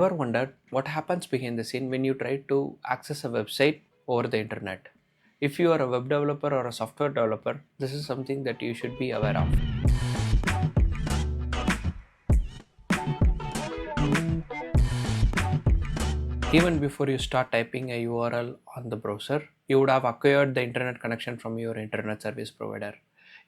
Ever wondered what happens behind the scene when you try to access a website over the internet? If you are a web developer or a software developer, this is something that you should be aware of. Even before you start typing a URL on the browser, you would have acquired the internet connection from your internet service provider.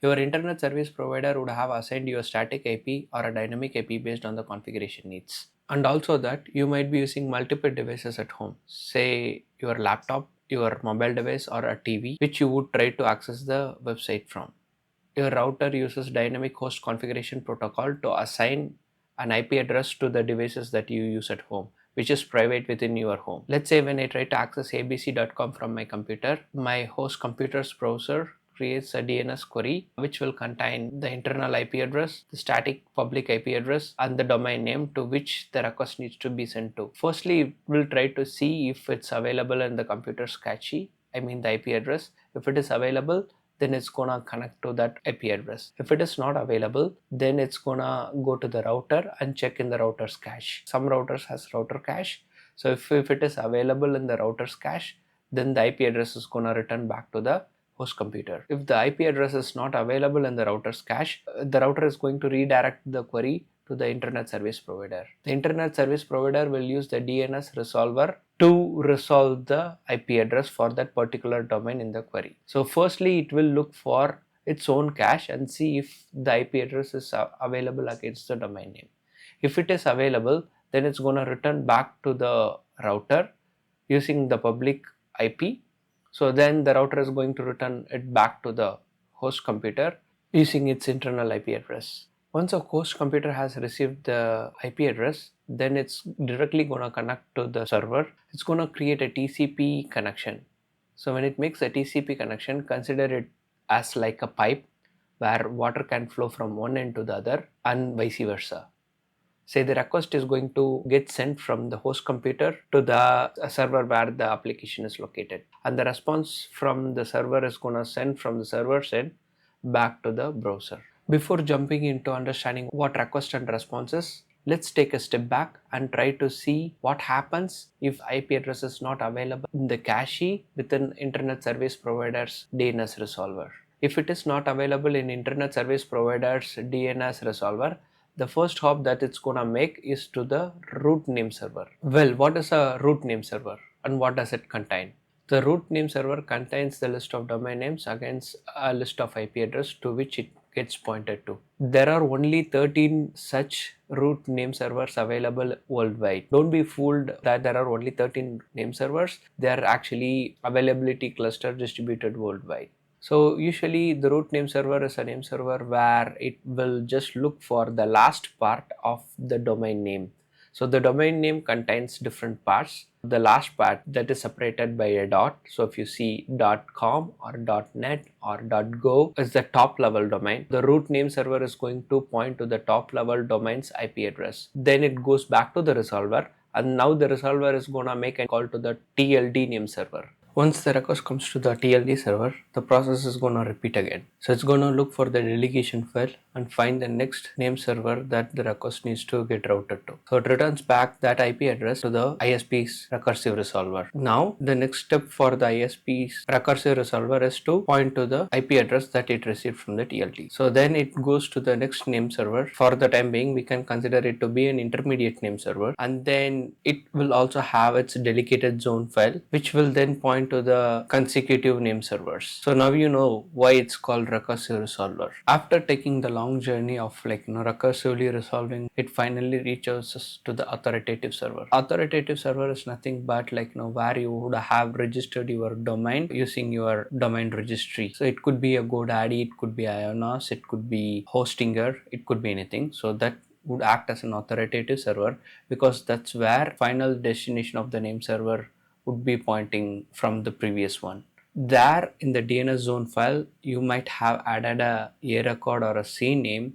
Your internet service provider would have assigned you a static IP or a dynamic IP based on the configuration needs. And also that you might be using multiple devices at home, say your laptop, your mobile device, or a TV, which you would try to access the website from. Your router uses dynamic host configuration protocol to assign an IP address to the devices that you use at home, which is private within your home. Let's say when I try to access abc.com from my computer, my host computer's browser creates a DNS query which will contain the internal IP address, the static public IP address, and the domain name to which the request needs to be sent to. Firstly, we'll try to see if it's available in the computer's cache, I mean the IP address. If it is available, then it's gonna connect to that IP address. If it is not available, then it's gonna go to the router and check in the router's cache. Some routers has router cache. So if it is available in the router's cache, then the IP address is gonna return back to the host computer. If the IP address is not available in the router's cache, the router is going to redirect the query to the internet service provider. The internet service provider will use the DNS resolver to resolve the IP address for that particular domain in the query. So firstly, it will look for its own cache and see if the IP address is available against the domain name. If it is available, then it's going to return back to the router using the public IP. So then the router is going to return it back to the host computer using its internal IP address. Once a host computer has received the IP address, then it's directly going to connect to the server. It's going to create a TCP connection. So when it makes a TCP connection, consider it as like a pipe where water can flow from one end to the other and vice versa. Say the request is going to get sent from the host computer to the server where the application is located, and the response from the server is going to send from the server side back to the browser. Before jumping into understanding what request and response is, let's take a step back and try to see what happens if IP address is not available in the cache within internet service provider's DNS resolver. If it is not available in internet service provider's DNS resolver, the first hop that it's gonna make is to the root name server. Well, what is a root name server and what does it contain? The root name server contains the list of domain names against a list of IP address to which it gets pointed to. There are only 13 such root name servers available worldwide. Don't be fooled that there are only 13 name servers. They are actually availability cluster distributed worldwide. So usually the root name server is a name server where it will just look for the last part of the domain name. So the domain name contains different parts. The last part that is separated by a dot. So if you see .com or .net or .go is the top level domain. The root name server is going to point to the top level domain's IP address. Then it goes back to the resolver, and now the resolver is gonna make a call to the TLD name server. Once the request comes to the TLD server, the process is going to repeat again. So it's going to look for the delegation file and find the next name server that the request needs to get routed to. So it returns back that IP address to the ISP's recursive resolver. Now the next step for the ISP's recursive resolver is to point to the IP address that it received from the TLD. So then it goes to the next name server. For the time being, we can consider it to be an intermediate name server, and then it will also have its dedicated zone file, which will then point to the consecutive name servers. So now you know why it's called recursive resolver. After taking the long journey of recursively resolving, it finally reaches us to the authoritative server. Authoritative server is nothing but where you would have registered your domain using your domain registry. So it could be a GoDaddy, it could be Ionos, it could be Hostinger, it could be anything. So that would act as an authoritative server because that's where final destination of the name server would be pointing from the previous one. There in the DNS zone file, you might have added a record or a CNAME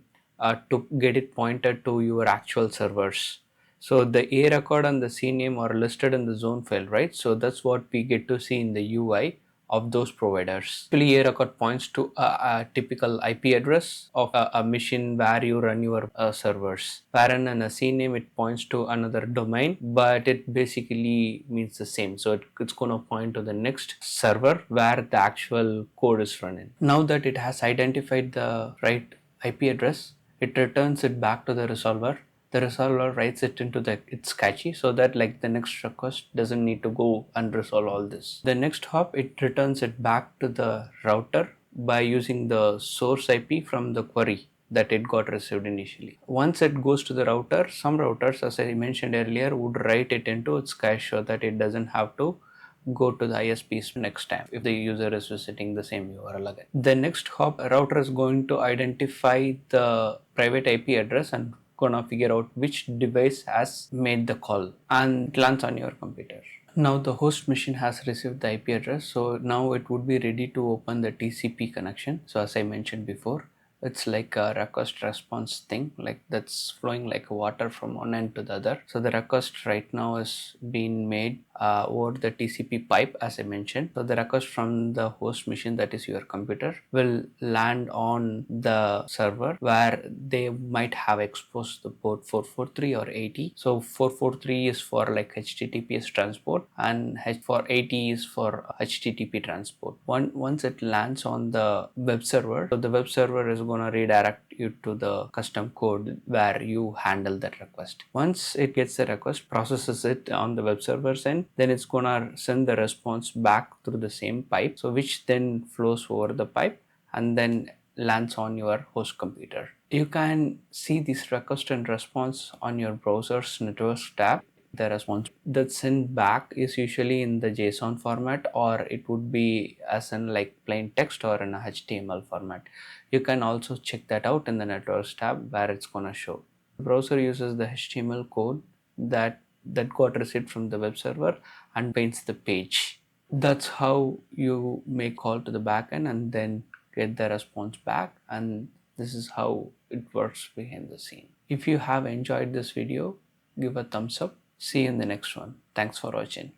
to get it pointed to your actual servers. So the record and the CNAME are listed in the zone file, right? So that's what we get to see in the UI of those providers. Typically, a record points to a typical IP address of a machine where you run your servers. Wherein in a C name it points to another domain, but it basically means the same. So it's going to point to the next server where the actual code is running. Now that it has identified the right IP address, it returns it back to the resolver. The resolver writes it into its cache so that like the next request doesn't need to go and resolve all this. The next hop, it returns it back to the router by using the source IP from the query that it got received initially. Once it goes to the router, some routers, as I mentioned earlier, would write it into its cache so that it doesn't have to go to the ISPs next time if the user is visiting the same URL again. The next hop, a router is going to identify the private IP address and gonna figure out which device has made the call, and it lands on your computer. Now the host machine has received the IP address, so now it would be ready to open the TCP connection. So as I mentioned before, it's like a request response thing, like that's flowing like water from one end to the other. So the request right now is being made over the TCP pipe, as I mentioned. So the request from the host machine, that is your computer, will land on the server where they might have exposed the port 443 or 80. So 443 is for like HTTPS transport, and for 80 is for HTTP transport. Once it lands on the web server, so the web server is going to redirect you to the custom code where you handle that request. Once it gets the request, processes it on the web server's end, then it's going to send the response back through the same pipe, so which then flows over the pipe and then lands on your host computer. You can see this request and response on your browser's networks tab. The response that's sent back is usually in the JSON format, or it would be as in like plain text or in a HTML format. You can also check that out in the networks tab where it's gonna show. The browser uses the HTML code that got received from the web server and paints the page. That's how you make call to the backend and then get the response back, and this is how it works behind the scene. If you have enjoyed this video, give a thumbs up. See you in the next one. Thanks for watching.